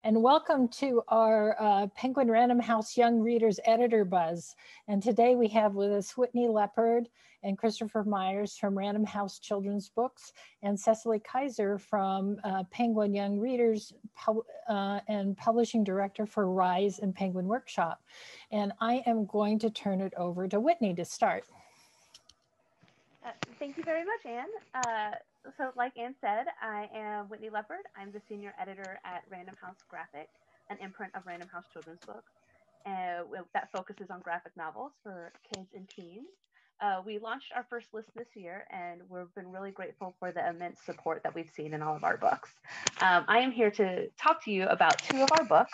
and welcome to our Penguin Random House Young Readers Editor Buzz. And today we have with us Whitney Leopard and Christopher Myers from Random House Children's Books, and Cecily Kaiser from Penguin Young Readers and Publishing Director for Rise and Penguin Workshop. And I am going to turn it over to Whitney to start. Thank you very much, Anne. So like Anne said, I am Whitney Leopard. I'm the senior editor at Random House Graphic, an imprint of Random House Children's Books that focuses on graphic novels for kids and teens. We launched our first list this year, and we've been really grateful for the immense support that we've seen in all of our books. I am here to talk to you about two of our books,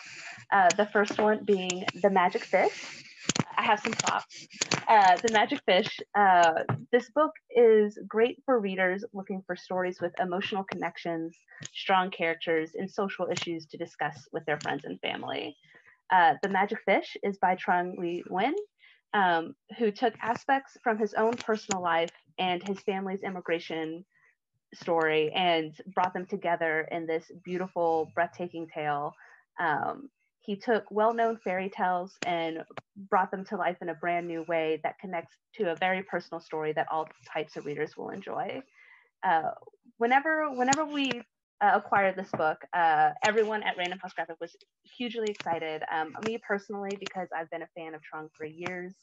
the first one being The Magic Fish. I have some props. The Magic Fish. This book is great for readers looking for stories with emotional connections, strong characters, and social issues to discuss with their friends and family. The Magic Fish is by Trung Nguyen, who took aspects from his own personal life and his family's immigration story and brought them together in this beautiful, breathtaking tale. He took well-known fairy tales and brought them to life in a brand new way that connects to a very personal story that all types of readers will enjoy. Whenever we acquired this book, everyone at Random House Graphic was hugely excited. Me personally, because I've been a fan of Trung for years,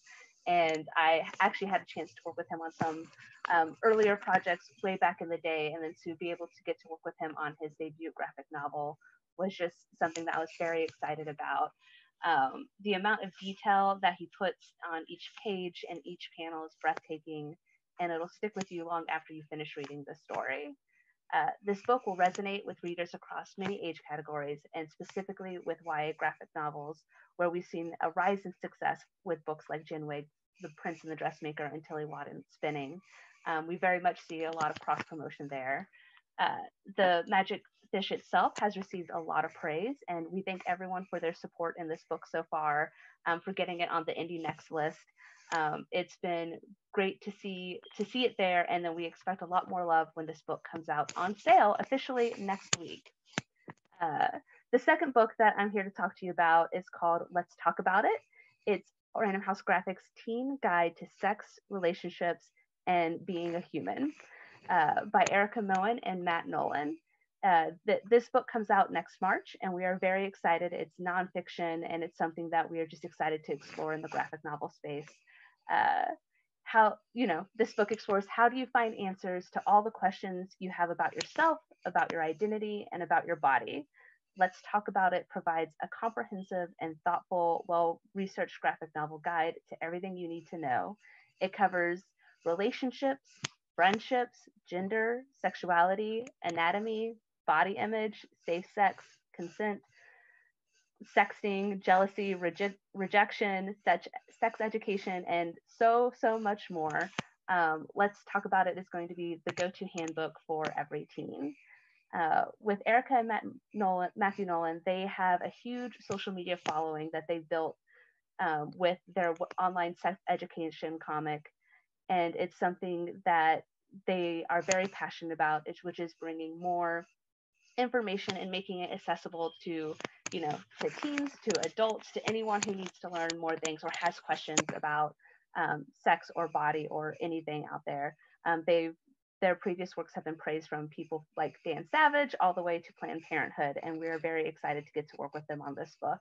and I actually had a chance to work with him on some earlier projects way back in the day, and then to be able to get to work with him on his debut graphic novel was just something that I was very excited about. The amount of detail that he puts on each page and each panel is breathtaking, and it'll stick with you long after you finish reading the story. This book will resonate with readers across many age categories, and specifically with YA graphic novels, where we've seen a rise in success with books like Jinwig, The Prince and the Dressmaker, and Tilly Wadden Spinning. We very much see a lot of cross promotion there. The Magic Fish itself has received a lot of praise, and we thank everyone for their support in this book so far, for getting it on the Indie Next list. It's been great to see it there, and then we expect a lot more love when this book comes out on sale officially next week. The second book that I'm here to talk to you about is called Let's Talk About It. It's Random House Graphic's teen guide to sex, relationships, and being a human, by Erica Moen and Matt Nolan. This book comes out next March, and we are very excited. It's nonfiction, and it's something that we are just excited to explore in the graphic novel space. This book explores how do you find answers to all the questions you have about yourself, about your identity, and about your body. Let's Talk About It provides a comprehensive and thoughtful, well-researched graphic novel guide to everything you need to know. It covers relationships, friendships, gender, sexuality, anatomy, body image, safe sex, consent, sexting, jealousy, rejection, sex education, and so much more. Let's Talk About It is going to be the go-to handbook for every teen. With Erica and Matthew Nolan, they have a huge social media following that they've built with their online sex education comic, and it's something that they are very passionate about, which is bringing more information and making it accessible to teens, to adults, to anyone who needs to learn more things or has questions about sex or body or anything out there. Their previous works have been praised from people like Dan Savage all the way to Planned Parenthood, and we are very excited to get to work with them on this book.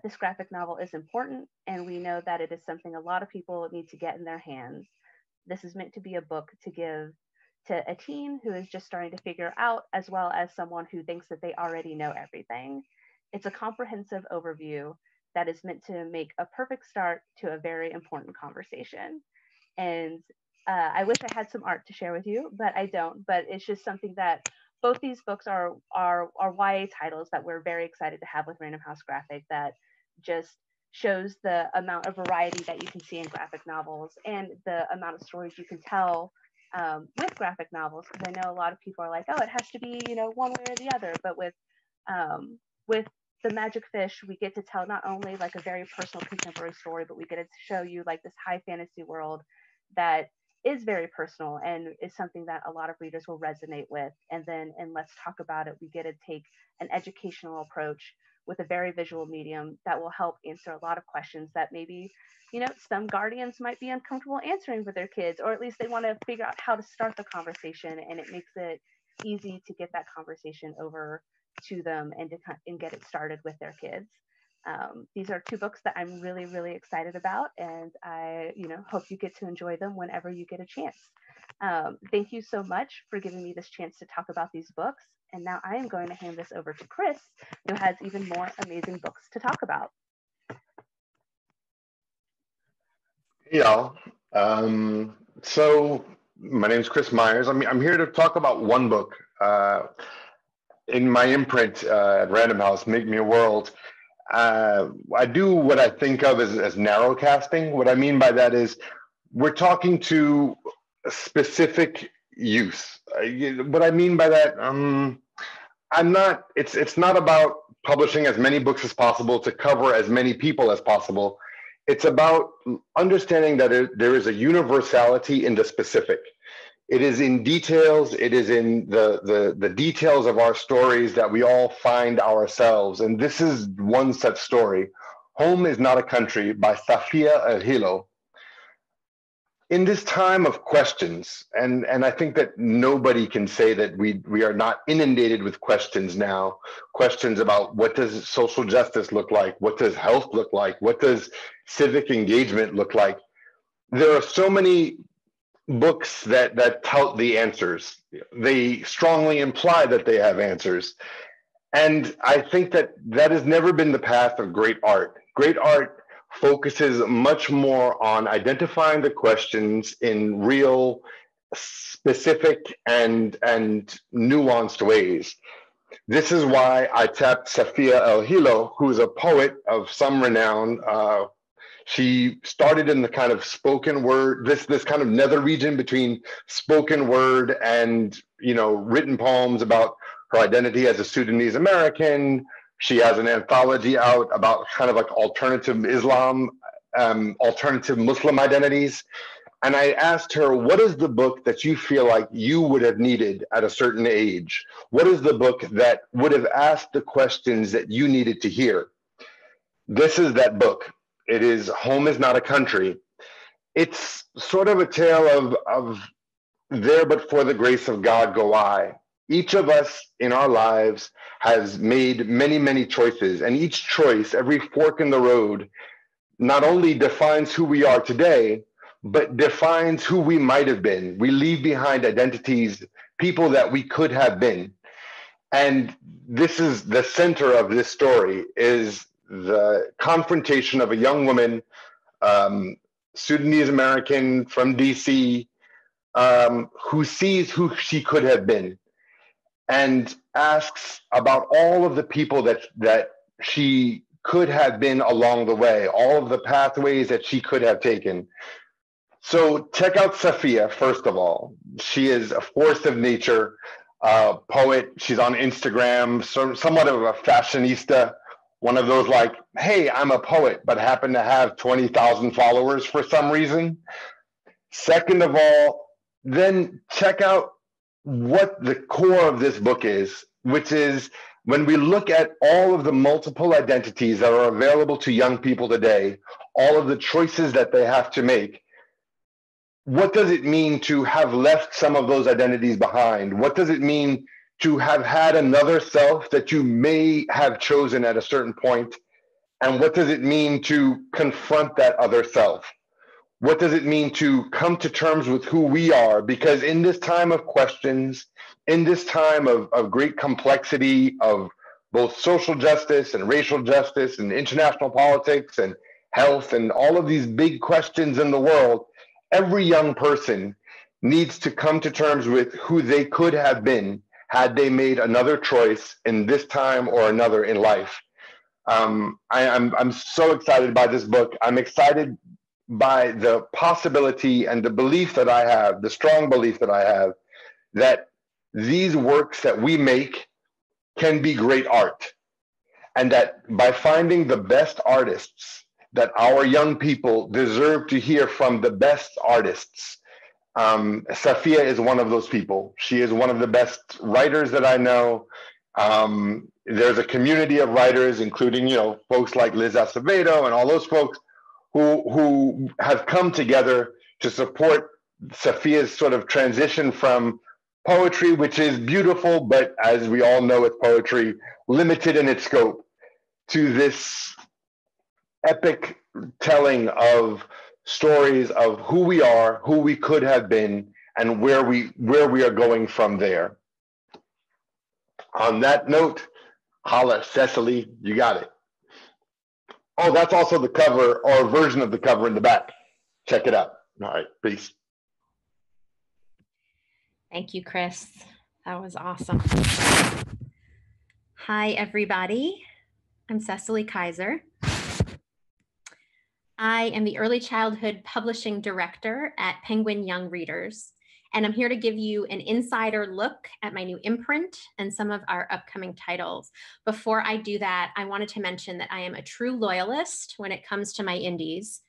This graphic novel is important, and we know that it is something a lot of people need to get in their hands. This is meant to be a book to give to a teen who is just starting to figure out, as well as someone who thinks that they already know everything. It's a comprehensive overview that is meant to make a perfect start to a very important conversation. And I wish I had some art to share with you, but I don't. But it's just something that both these books are YA titles that we're very excited to have with Random House Graphic, that just shows the amount of variety that you can see in graphic novels and the amount of stories you can tell with graphic novels. Because I know a lot of people are like, oh, it has to be, one way or the other. But with The Magic Fish, we get to tell not only like a very personal contemporary story, but we get to show you like this high fantasy world that is very personal and is something that a lot of readers will resonate with. And then in Let's Talk About It, we get to take an educational approach with a very visual medium that will help answer a lot of questions that maybe, some guardians might be uncomfortable answering with their kids, or at least they want to figure out how to start the conversation. And it makes it easy to get that conversation over to them and get it started with their kids. These are two books that I'm really, really excited about, and I, hope you get to enjoy them whenever you get a chance. Thank you so much for giving me this chance to talk about these books. And now I am going to hand this over to Chris, who has even more amazing books to talk about. Hey, y'all. So my name is Chris Myers. I'm here to talk about one book in my imprint at Random House, Make Me a World. I do what I think of as narrowcasting. What I mean by that is we're talking to specific youth. What I mean by that, it's not about publishing as many books as possible to cover as many people as possible. It's about understanding that there is a universality in the specific. It is in details. It is in the details of our stories that we all find ourselves. And this is one such story. Home is Not a Country by Safia El-Hilo. In this time of questions, and I think that nobody can say that we are not inundated with questions now. Questions about what does social justice look like? What does health look like? What does civic engagement look like? There are so many books that tout the answers. They strongly imply that they have answers. And I think that has never been the path of great art. Great art focuses much more on identifying the questions in real, specific, and nuanced ways. This is why I tapped Safia El-Hilo, who is a poet of some renown. She started in the kind of spoken word, this kind of nether region between spoken word and, written poems about her identity as a Sudanese American. She has an anthology out about kind of like alternative Islam, alternative Muslim identities. And I asked her, what is the book that you feel like you would have needed at a certain age? What is the book that would have asked the questions that you needed to hear? This is that book. It is Home is Not a Country. It's sort of a tale of there but for the grace of God go I. Each of us in our lives has made many, many choices, and each choice, every fork in the road, not only defines who we are today, but defines who we might have been. We leave behind identities, people that we could have been. And this is the center of this story, is the confrontation of a young woman, Sudanese American from DC, who sees who she could have been and asks about all of the people that she could have been along the way, all of the pathways that she could have taken. So check out Safia, first of all. She is a force of nature, poet. She's on Instagram, somewhat of a fashionista, one of those like, hey, I'm a poet, but happen to have 20,000 followers for some reason. Second of all, then check out what the core of this book is, which is when we look at all of the multiple identities that are available to young people today, all of the choices that they have to make, what does it mean to have left some of those identities behind? What does it mean to have had another self that you may have chosen at a certain point? And what does it mean to confront that other self? What does it mean to come to terms with who we are? Because in this time of questions, in this time of great complexity of both social justice and racial justice and international politics and health and all of these big questions in the world, every young person needs to come to terms with who they could have been had they made another choice in this time or another in life. I'm so excited by this book. I'm excited by the possibility and the belief that I have, the strong belief that I have, that these works that we make can be great art. And that by finding the best artists, that our young people deserve to hear from the best artists. Safia is one of those people. She is one of the best writers that I know. There's a community of writers, including, folks like Liz Acevedo and all those folks who have come together to support Safia's sort of transition from poetry, which is beautiful, but as we all know with poetry, limited in its scope, to this epic telling of stories of who we are, who we could have been, and where we are going from there. On that note, holla, Cecily, you got it. Oh, that's also the cover or a version of the cover in the back. Check it out. All right, peace. Thank you, Chris. That was awesome. Hi, everybody. I'm Cecily Kaiser. I am the Early Childhood Publishing Director at Penguin Young Readers, and I'm here to give you an insider look at my new imprint and some of our upcoming titles. Before I do that, I wanted to mention that I am a true loyalist when it comes to my indies.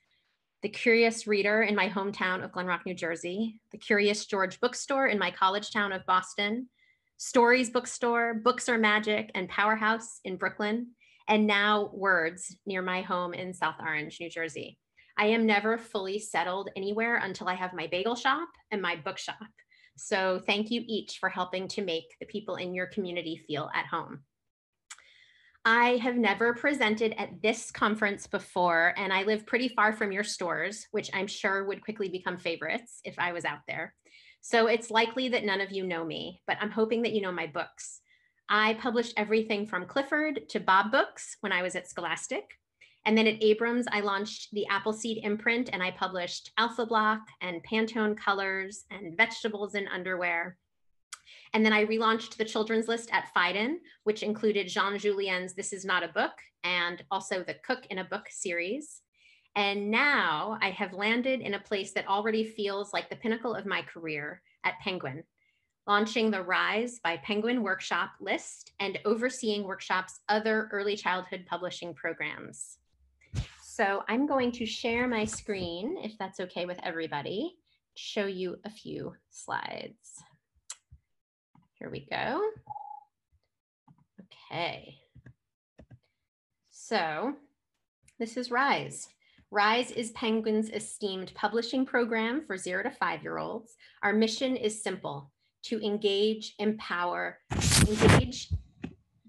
The Curious Reader in my hometown of Glen Rock, New Jersey, the Curious George Bookstore in my college town of Boston, Stories Bookstore, Books Are Magic, and Powerhouse in Brooklyn, and now Words near my home in South Orange, New Jersey. I am never fully settled anywhere until I have my bagel shop and my bookshop. So thank you each for helping to make the people in your community feel at home. I have never presented at this conference before, and I live pretty far from your stores, which I'm sure would quickly become favorites if I was out there. So it's likely that none of you know me, but I'm hoping that you know my books. I published everything from Clifford to Bob Books when I was at Scholastic. And then at Abrams, I launched the Appleseed imprint, and I published Alpha Block and Pantone Colors and Vegetables in Underwear. And then I relaunched the children's list at Phaidon, which included Jean Julien's This Is Not a Book and also the Cook in a Book series. And now I have landed in a place that already feels like the pinnacle of my career at Penguin, launching the Rise by Penguin Workshop list and overseeing Workshop's other early childhood publishing programs. So I'm going to share my screen, if that's okay with everybody, show you a few slides. Here we go. Okay. So this is Rise. Rise is Penguin's esteemed publishing program for 0 to 5-year-olds. Our mission is simple: to engage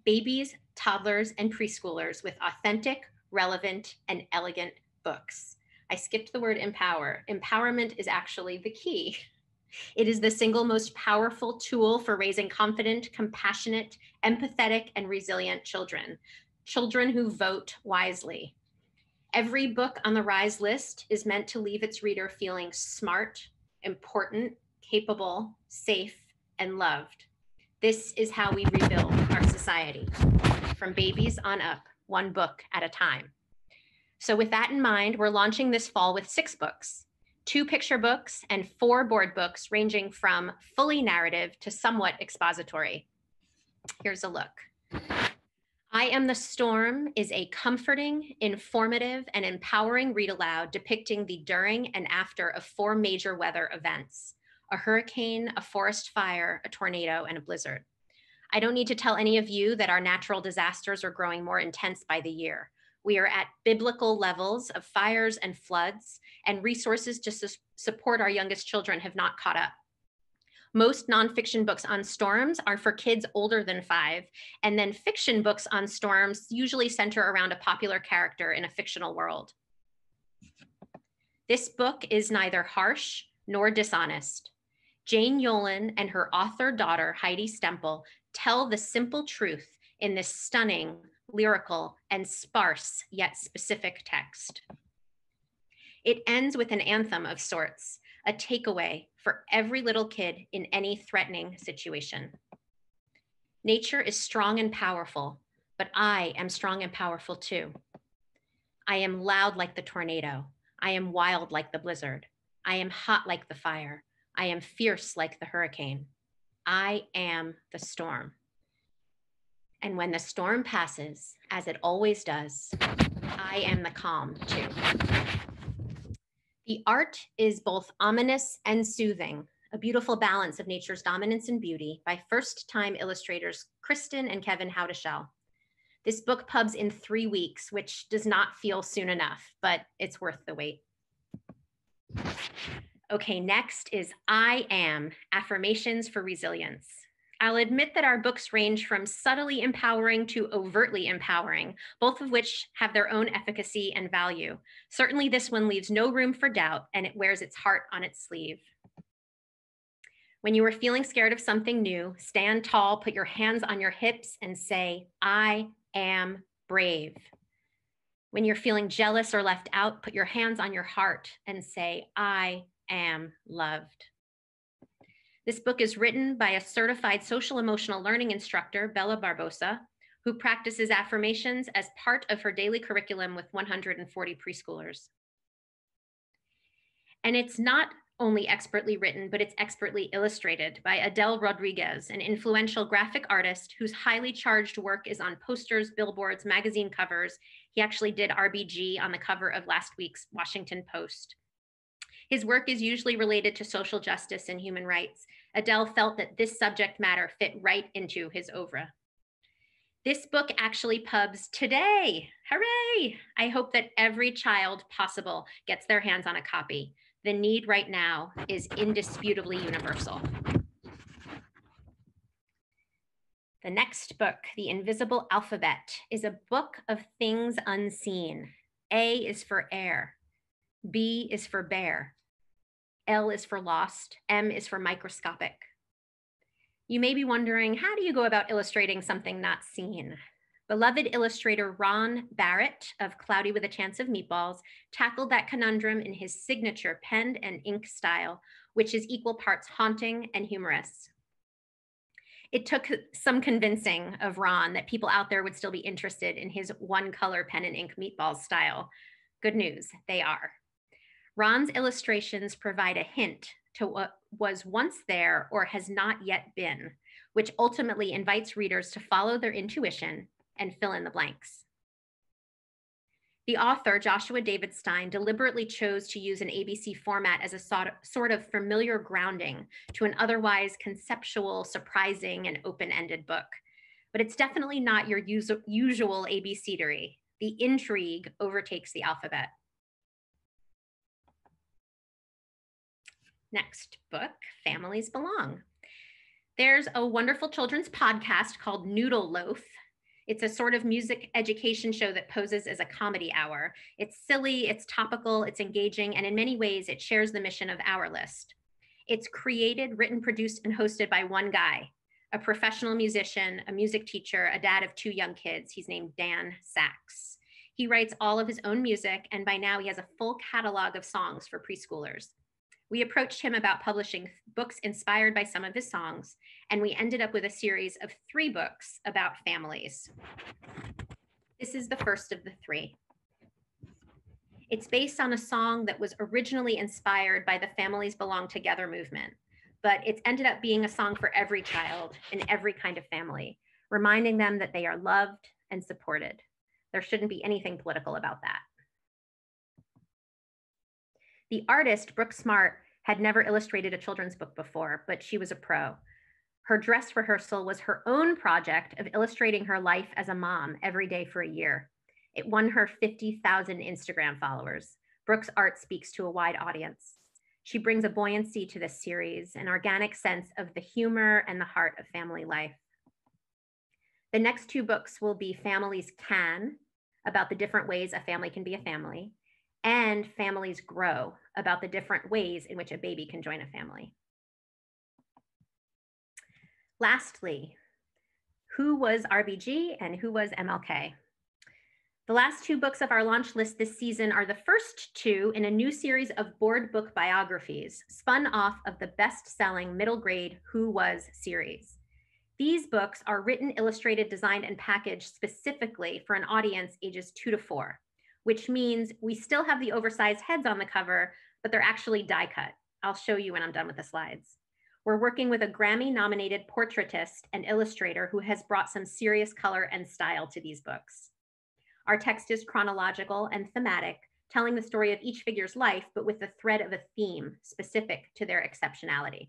babies, toddlers, and preschoolers with authentic, relevant, and elegant books. I skipped the word empower. Empowerment is actually the key. It is the single most powerful tool for raising confident, compassionate, empathetic, and resilient children. Children who vote wisely. Every book on the Rise list is meant to leave its reader feeling smart, important, capable, safe, and loved. This is how we rebuild our society, from babies on up, one book at a time. So with that in mind, we're launching this fall with 6 books. 2 picture books and 4 board books, ranging from fully narrative to somewhat expository. Here's a look. I Am the Storm is a comforting, informative, and empowering read aloud depicting the during and after of 4 major weather events: a hurricane, a forest fire, a tornado, and a blizzard. I don't need to tell any of you that our natural disasters are growing more intense by the year. We are at biblical levels of fires and floods, and resources to support our youngest children have not caught up. Most nonfiction books on storms are for kids older than 5, and then fiction books on storms usually center around a popular character in a fictional world. This book is neither harsh nor dishonest. Jane Yolen and her author daughter, Heidi Stempel, tell the simple truth in this stunning, lyrical, and sparse yet specific text. It ends with an anthem of sorts, a takeaway for every little kid in any threatening situation. Nature is strong and powerful, but I am strong and powerful too. I am loud like the tornado. I am wild like the blizzard. I am hot like the fire. I am fierce like the hurricane. I am the storm. And when the storm passes, as it always does, I am the calm too. The art is both ominous and soothing, a beautiful balance of nature's dominance and beauty by first-time illustrators Kristen and Kevin Howdeshell. This book pubs in 3 weeks, which does not feel soon enough, but it's worth the wait. Okay, next is I Am, Affirmations for Resilience. I'll admit that our books range from subtly empowering to overtly empowering, both of which have their own efficacy and value. Certainly this one leaves no room for doubt, and it wears its heart on its sleeve. When you are feeling scared of something new, stand tall, put your hands on your hips and say, I am brave. When you're feeling jealous or left out, put your hands on your heart and say, I am loved. This book is written by a certified social emotional learning instructor, Bella Barbosa, who practices affirmations as part of her daily curriculum with 140 preschoolers. And it's not only expertly written, but it's expertly illustrated by Adele Rodriguez, an influential graphic artist whose highly charged work is on posters, billboards, magazine covers. He actually did RBG on the cover of last week's Washington Post. His work is usually related to social justice and human rights. Adele felt that this subject matter fit right into his oeuvre. This book actually pubs today. Hooray! I hope that every child possible gets their hands on a copy. The need right now is indisputably universal. The next book, The Invisible Alphabet, is a book of things unseen. A is for air. B is for bear. L is for lost. M is for microscopic. You may be wondering, how do you go about illustrating something not seen? Beloved illustrator Ron Barrett of Cloudy with a Chance of Meatballs tackled that conundrum in his signature pen and ink style, which is equal parts haunting and humorous. It took some convincing of Ron that people out there would still be interested in his one-color pen and ink meatballs style. Good news, they are. Ron's illustrations provide a hint to what was once there or has not yet been, which ultimately invites readers to follow their intuition and fill in the blanks. The author, Joshua David Stein, deliberately chose to use an ABC format as a sort of familiar grounding to an otherwise conceptual, surprising, and open-ended book. But it's definitely not your usual ABC-dery. The intrigue overtakes the alphabet. Next book, Families Belong. There's a wonderful children's podcast called Noodle Loaf. It's a sort of music education show that poses as a comedy hour. It's silly, it's topical, it's engaging, and in many ways, it shares the mission of Our List. It's created, written, produced, and hosted by one guy, a professional musician, a music teacher, a dad of 2 young kids. He's named Dan Sachs. He writes all of his own music, and by now he has a full catalog of songs for preschoolers. We approached him about publishing books inspired by some of his songs, and we ended up with a series of 3 books about families. This is the first of the 3. It's based on a song that was originally inspired by the Families Belong Together movement, but it's ended up being a song for every child in every kind of family, reminding them that they are loved and supported. There shouldn't be anything political about that. The artist, Brooke Smart, had never illustrated a children's book before, but she was a pro. Her dress rehearsal was her own project of illustrating her life as a mom every day for a year. It won her 50,000 Instagram followers. Brooke's art speaks to a wide audience. She brings a buoyancy to this series, an organic sense of the humor and the heart of family life. The next 2 books will be Families Can, about the different ways a family can be a family, and Families Grow, about the different ways in which a baby can join a family. Lastly, who was RBG and who was MLK? The last 2 books of our launch list this season are the first 2 in a new series of board book biographies spun off of the best-selling middle grade Who Was series. These books are written, illustrated, designed, and packaged specifically for an audience ages 2 to 4. Which means we still have the oversized heads on the cover, but they're actually die cut. I'll show you when I'm done with the slides. We're working with a Grammy-nominated portraitist and illustrator who has brought some serious color and style to these books. Our text is chronological and thematic telling the story of each figure's life, but with the thread of a theme specific to their exceptionality.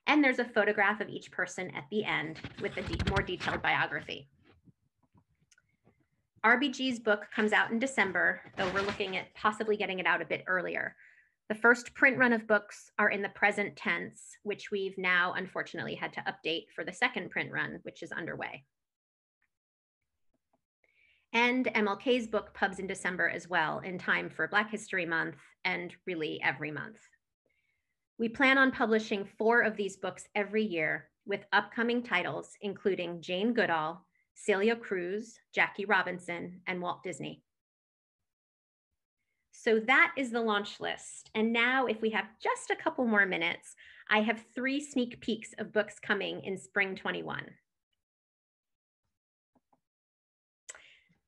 And there's a photograph of each person at the end with a more detailed biography. RBG's book comes out in December, though we're looking at possibly getting it out a bit earlier. The first print run of books are in the present tense, which we've now unfortunately had to update for the second print run, which is underway. And MLK's book pubs in December as well, in time for Black History Month and really every month. We plan on publishing 4 of these books every year with upcoming titles, including Jane Goodall, Celia Cruz, Jackie Robinson, and Walt Disney. So that is the launch list. And now if we have just a couple more minutes, I have 3 sneak peeks of books coming in spring 21.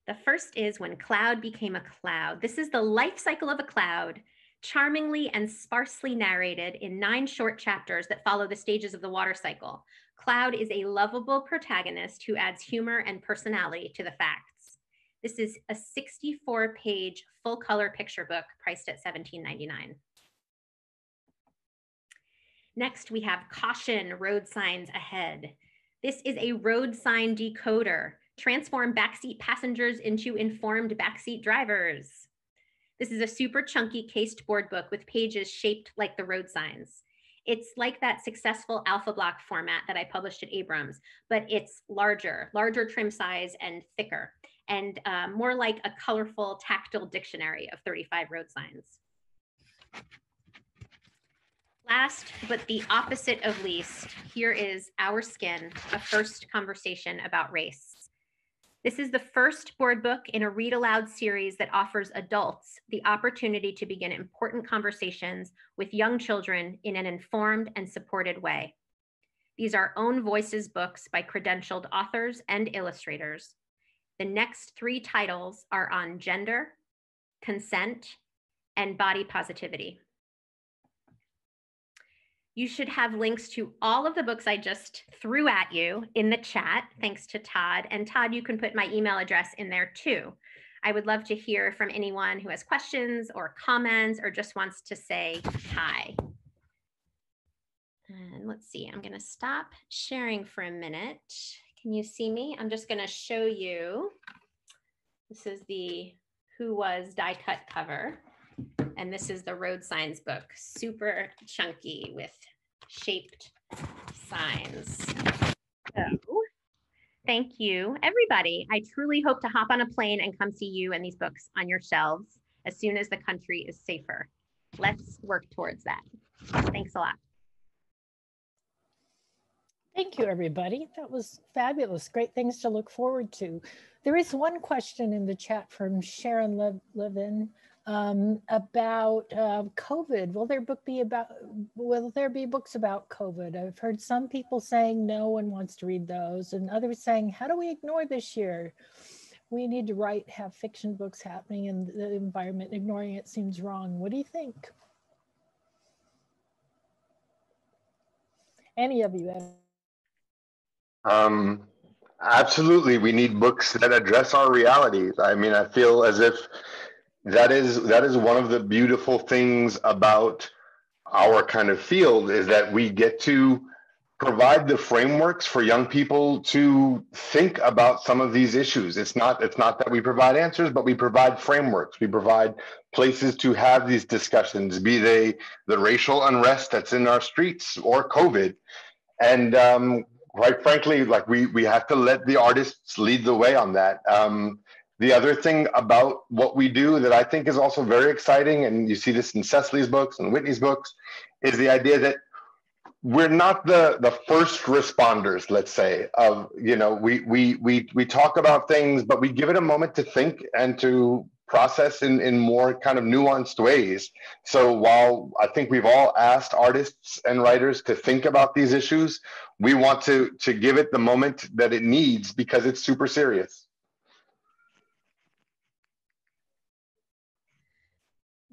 The first is When Cloud Became a Cloud. This is the life cycle of a cloud, charmingly and sparsely narrated in 9 short chapters that follow the stages of the water cycle. Cloud is a lovable protagonist who adds humor and personality to the facts. This is a 64-page full-color picture book priced at $17.99. Next, we have Caution, Road Signs Ahead. This is a road sign decoder. Transform backseat passengers into informed backseat drivers. This is a super chunky cased board book with pages shaped like the road signs. It's like that successful alpha block format that I published at Abrams, but it's larger trim size and thicker, and more like a colorful tactile dictionary of 35 road signs. Last, but the opposite of least, here is Our Skin, a first conversation about race. This is the first board book in a read aloud series that offers adults the opportunity to begin important conversations with young children in an informed and supported way. These are own voices books by credentialed authors and illustrators. The next 3 titles are on gender, consent, and body positivity. You should have links to all of the books I just threw at you in the chat, thanks to Todd. And Todd, you can put my email address in there too. I would love to hear from anyone who has questions or comments or just wants to say hi. And let's see, I'm gonna stop sharing for a minute. Can you see me? I'm just gonna show you. This is the Who Was die cut cover. And this is the road signs book, super chunky with shaped signs. So, thank you, everybody. I truly hope to hop on a plane and come see you and these books on your shelves as soon as the country is safer. Let's work towards that. Thanks a lot. Thank you, everybody. That was fabulous. Great things to look forward to. There is one question in the chat from Sharon Levin about COVID. Will there be books about COVID? I've heard some people saying no one wants to read those, and others saying, how do we ignore this year? We need to have fiction books happening in the environment. Ignoring it seems wrong. What do you think? Any of you? Absolutely, we need books that address our realities. I mean, I feel as if that is one of the beautiful things about our kind of field, is that we get to provide the frameworks for young people to think about some of these issues. It's not that we provide answers, but we provide frameworks. We provide places to have these discussions, be they the racial unrest that's in our streets or COVID. And quite frankly, like we have to let the artists lead the way on that. The other thing about what we do that I think is also very exciting, and you see this in Cecily's books and Whitney's books, is the idea that we're not the first responders, let's say, of, you know, we talk about things, but we give it a moment to think and to process in more kind of nuanced ways. So while I think we've all asked artists and writers to think about these issues, we want to give it the moment that it needs, because it's super serious.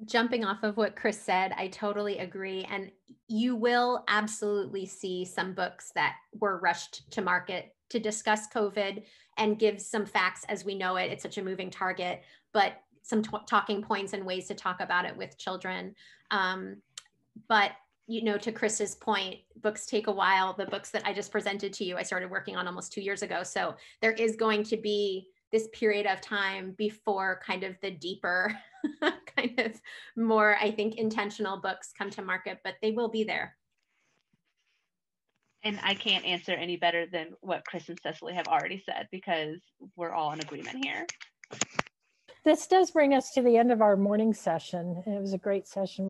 Jumping off of what Chris said, I totally agree. And you will absolutely see some books that were rushed to market to discuss COVID and give some facts as we know it. It's such a moving target. But some talking points and ways to talk about it with children. But you know, to Chris's point, books take a while. The books that I just presented to you, I started working on almost 2 years ago. So there is going to be this period of time before kind of the deeper, kind of more, I think, intentional books come to market, but they will be there. And I can't answer any better than what Chris and Cecily have already said, because we're all in agreement here. This does bring us to the end of our morning session. It was a great session.